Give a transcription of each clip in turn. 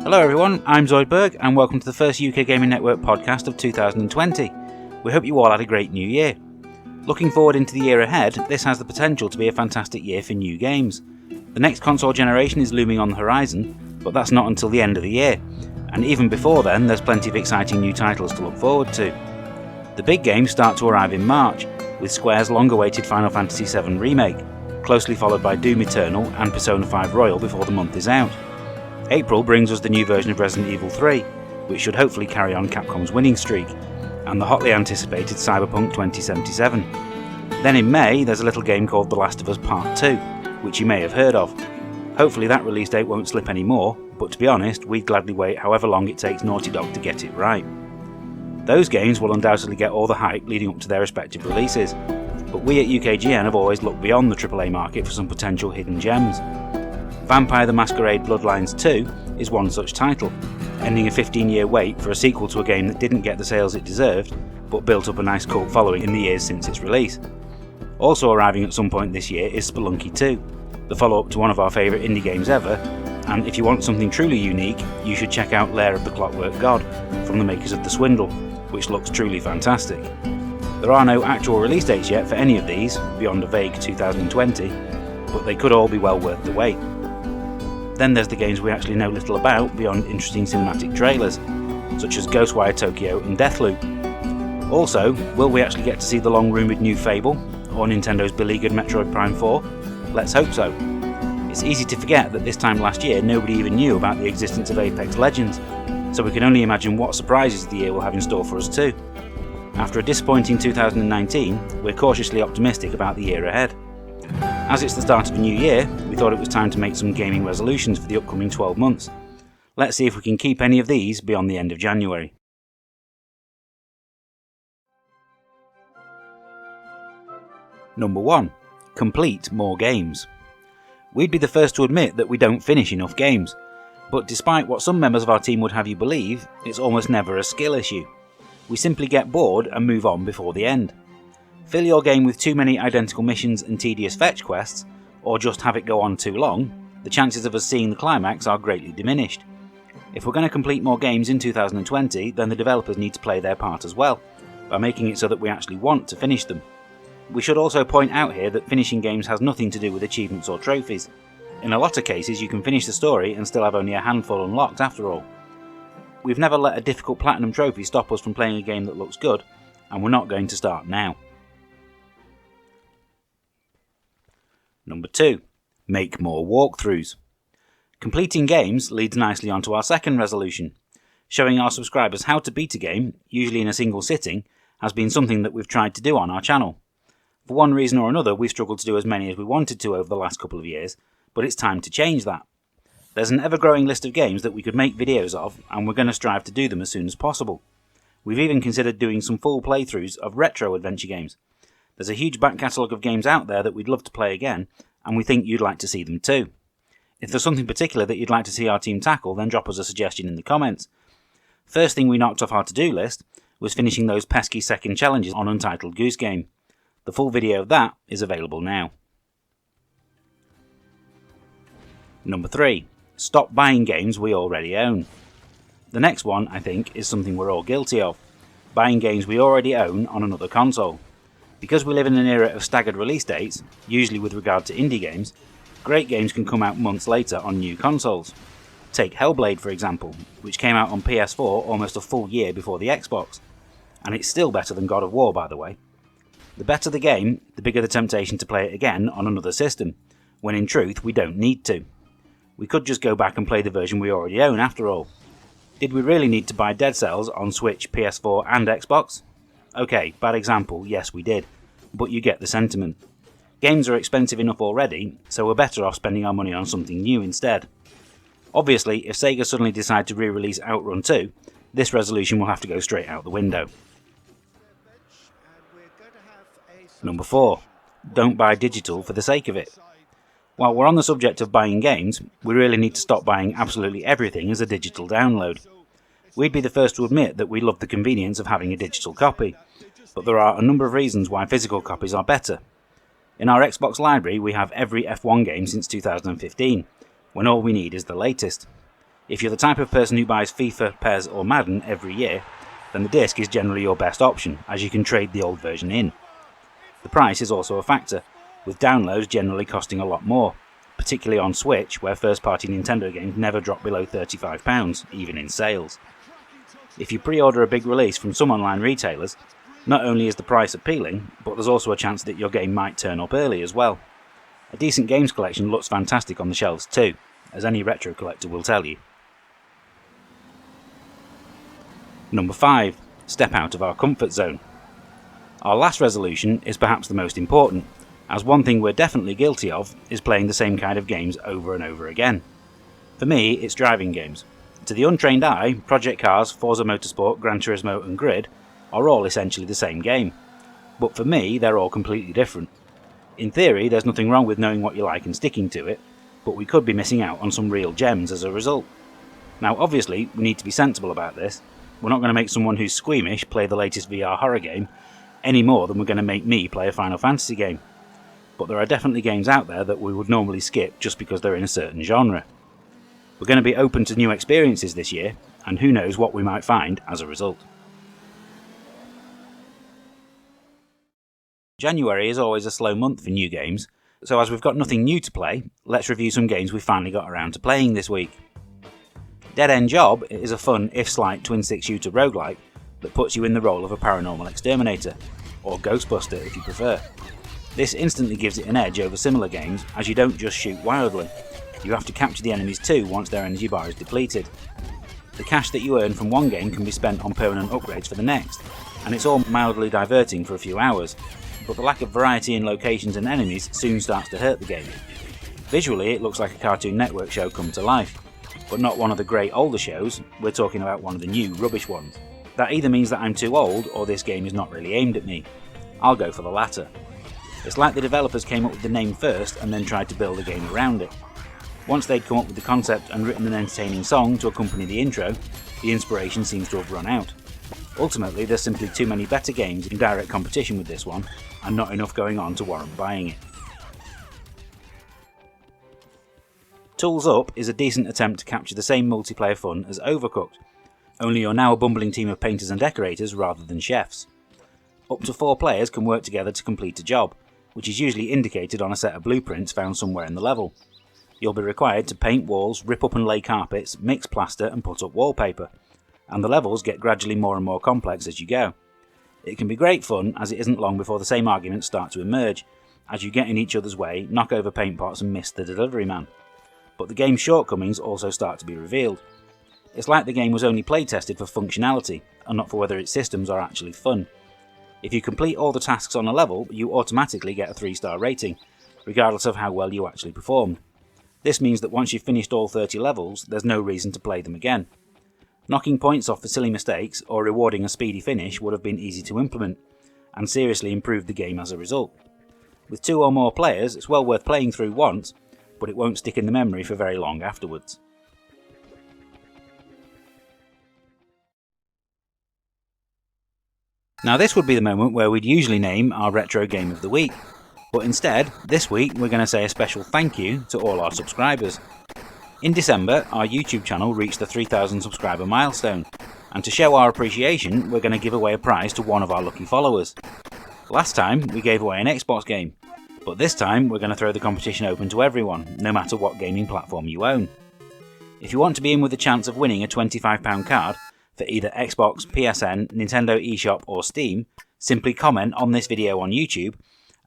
Hello everyone, I'm Zoidberg and welcome to the first UKGN Network podcast of 2020. We hope you all had a great new year. Looking forward into the year ahead, this has the potential to be a fantastic year for new games. The next console generation is looming on the horizon, but that's not until the end of the year, and even before then there's plenty of exciting new titles to look forward to. The big games start to arrive in March, with Square's long-awaited Final Fantasy VII Remake, closely followed by Doom Eternal and Persona 5 Royal before the month is out. April brings us the new version of Resident Evil 3, which should hopefully carry on Capcom's winning streak, and the hotly anticipated Cyberpunk 2077. Then in May, there's a little game called The Last of Us Part 2, which you may have heard of. Hopefully that release date won't slip anymore, but to be honest, we'd gladly wait however long it takes Naughty Dog to get it right. Those games will undoubtedly get all the hype leading up to their respective releases, but we at UKGN have always looked beyond the AAA market for some potential hidden gems. Vampire the Masquerade Bloodlines 2 is one such title, ending a 15-year wait for a sequel to a game that didn't get the sales it deserved, but built up a nice cult following in the years since its release. Also arriving at some point this year is Spelunky 2, the follow-up to one of our favourite indie games ever, and if you want something truly unique, you should check out Lair of the Clockwork God, from the makers of The Swindle, which looks truly fantastic. There are no actual release dates yet for any of these, beyond a vague 2020, but they could all be well worth the wait. Then there's the games we actually know little about beyond interesting cinematic trailers, such as Ghostwire Tokyo and Deathloop. Also, will we actually get to see the long-rumoured new Fable, or Nintendo's beleaguered Metroid Prime 4? Let's hope so. It's easy to forget that this time last year nobody even knew about the existence of Apex Legends, so we can only imagine what surprises the year will have in store for us too. After a disappointing 2019, we're cautiously optimistic about the year ahead. As it's the start of a new year, we thought it was time to make some gaming resolutions for the upcoming 12 months. Let's see if we can keep any of these beyond the end of January. Number 1. Complete more games. We'd be the first to admit that we don't finish enough games, but despite what some members of our team would have you believe, it's almost never a skill issue. We simply get bored and move on before the end. Fill your game with too many identical missions and tedious fetch quests, or just have it go on too long, the chances of us seeing the climax are greatly diminished. If we're going to complete more games in 2020, then the developers need to play their part as well, by making it so that we actually want to finish them. We should also point out here that finishing games has nothing to do with achievements or trophies. In a lot of cases you can finish the story and still have only a handful unlocked after all. We've never let a difficult platinum trophy stop us from playing a game that looks good, and we're not going to start now. Number 2. Make more walkthroughs. Completing games leads nicely onto our second resolution. Showing our subscribers how to beat a game, usually in a single sitting, has been something that we've tried to do on our channel. For one reason or another, we've struggled to do as many as we wanted to over the last couple of years, but it's time to change that. There's an ever-growing list of games that we could make videos of, and we're going to strive to do them as soon as possible. We've even considered doing some full playthroughs of retro adventure games. There's a huge back catalogue of games out there that we'd love to play again, and we think you'd like to see them too. If there's something particular that you'd like to see our team tackle, then drop us a suggestion in the comments. First thing we knocked off our to-do list was finishing those pesky second challenges on Untitled Goose Game. The full video of that is available now. Number 3. Stop buying games we already own. The next one, I think, is something we're all guilty of. Buying games we already own on another console. Because we live in an era of staggered release dates, usually with regard to indie games, great games can come out months later on new consoles. Take Hellblade for example, which came out on PS4 almost a full year before the Xbox. And it's still better than God of War, by the way. The better the game, the bigger the temptation to play it again on another system, when in truth we don't need to. We could just go back and play the version we already own after all. Did we really need to buy Dead Cells on Switch, PS4 and Xbox? Okay, bad example, yes we did, but you get the sentiment. Games are expensive enough already, so we're better off spending our money on something new instead. Obviously, if Sega suddenly decide to re-release Outrun 2, this resolution will have to go straight out the window. Number 4. Don't buy digital for the sake of it. While we're on the subject of buying games, we really need to stop buying absolutely everything as a digital download. We'd be the first to admit that we love the convenience of having a digital copy, but there are a number of reasons why physical copies are better. In our Xbox library we have every F1 game since 2015, when all we need is the latest. If you're the type of person who buys FIFA, PES or Madden every year, then the disc is generally your best option, as you can trade the old version in. The price is also a factor, with downloads generally costing a lot more, particularly on Switch, where first-party Nintendo games never drop below £35, even in sales. If you pre-order a big release from some online retailers, not only is the price appealing, but there's also a chance that your game might turn up early as well. A decent games collection looks fantastic on the shelves too, as any retro collector will tell you. Number 5. Step out of our comfort zone. Our last resolution is perhaps the most important, as one thing we're definitely guilty of is playing the same kind of games over and over again. For me, it's driving games. To the untrained eye, Project Cars, Forza Motorsport, Gran Turismo and Grid are all essentially the same game. But for me, they're all completely different. In theory, there's nothing wrong with knowing what you like and sticking to it, but we could be missing out on some real gems as a result. Now obviously, we need to be sensible about this. We're not going to make someone who's squeamish play the latest VR horror game, any more than we're going to make me play a Final Fantasy game. But there are definitely games out there that we would normally skip just because they're in a certain genre. We're going to be open to new experiences this year, and who knows what we might find as a result. January is always a slow month for new games, so as we've got nothing new to play, let's review some games we finally got around to playing this week. Dead End Job is a fun, if slight, twin-stick shooter roguelike that puts you in the role of a paranormal exterminator, or Ghostbuster if you prefer. This instantly gives it an edge over similar games, as you don't just shoot wildly. You have to capture the enemies too once their energy bar is depleted. The cash that you earn from one game can be spent on permanent upgrades for the next, and it's all mildly diverting for a few hours, but the lack of variety in locations and enemies soon starts to hurt the game. Visually, it looks like a Cartoon Network show come to life, but not one of the great older shows. We're talking about one of the new, rubbish ones. That either means that I'm too old, or this game is not really aimed at me. I'll go for the latter. It's like the developers came up with the name first and then tried to build a game around it. Once they'd come up with the concept and written an entertaining song to accompany the intro, the inspiration seems to have run out. Ultimately, there's simply too many better games in direct competition with this one, and not enough going on to warrant buying it. Tools Up is a decent attempt to capture the same multiplayer fun as Overcooked, only you're now a bumbling team of painters and decorators rather than chefs. Up to 4 players can work together to complete a job, which is usually indicated on a set of blueprints found somewhere in the level. You'll be required to paint walls, rip up and lay carpets, mix plaster and put up wallpaper, and the levels get gradually more and more complex as you go. It can be great fun, as it isn't long before the same arguments start to emerge, as you get in each other's way, knock over paint pots and miss the delivery man. But the game's shortcomings also start to be revealed. It's like the game was only play-tested for functionality, and not for whether its systems are actually fun. If you complete all the tasks on a level, you automatically get a 3-star rating, regardless of how well you actually performed. This means that once you've finished all 30 levels, there's no reason to play them again. Knocking points off for silly mistakes, or rewarding a speedy finish would have been easy to implement, and seriously improved the game as a result. With 2 or more players, it's well worth playing through once, but it won't stick in the memory for very long afterwards. Now this would be the moment where we'd usually name our Retro Game of the Week, but instead, this week we're going to say a special thank you to all our subscribers. In December, our YouTube channel reached the 3,000 subscriber milestone, and to show our appreciation, we're going to give away a prize to one of our lucky followers. Last time, we gave away an Xbox game, but this time we're going to throw the competition open to everyone, no matter what gaming platform you own. If you want to be in with the chance of winning a £25 card for either Xbox, PSN, Nintendo eShop or Steam, simply comment on this video on YouTube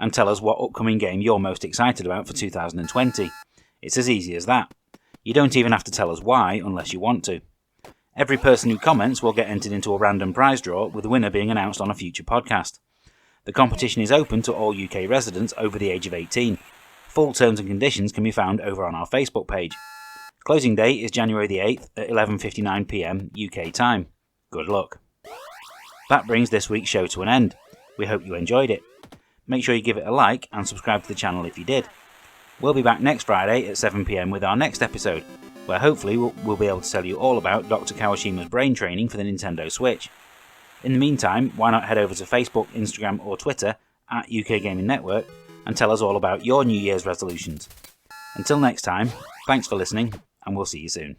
and tell us what upcoming game you're most excited about for 2020. It's as easy as that. You don't even have to tell us why unless you want to. Every person who comments will get entered into a random prize draw, with the winner being announced on a future podcast. The competition is open to all UK residents over the age of 18. Full terms and conditions can be found over on our Facebook page. Closing date is January the 8th at 11:59 PM UK time. Good luck. That brings this week's show to an end. We hope you enjoyed it. Make sure you give it a like and subscribe to the channel if you did. We'll be back next Friday at 7 PM with our next episode, where hopefully we'll be able to tell you all about Dr. Kawashima's brain training for the Nintendo Switch. In the meantime, why not head over to Facebook, Instagram or Twitter at UKGN Network and tell us all about your New Year's resolutions. Until next time, thanks for listening, and we'll see you soon.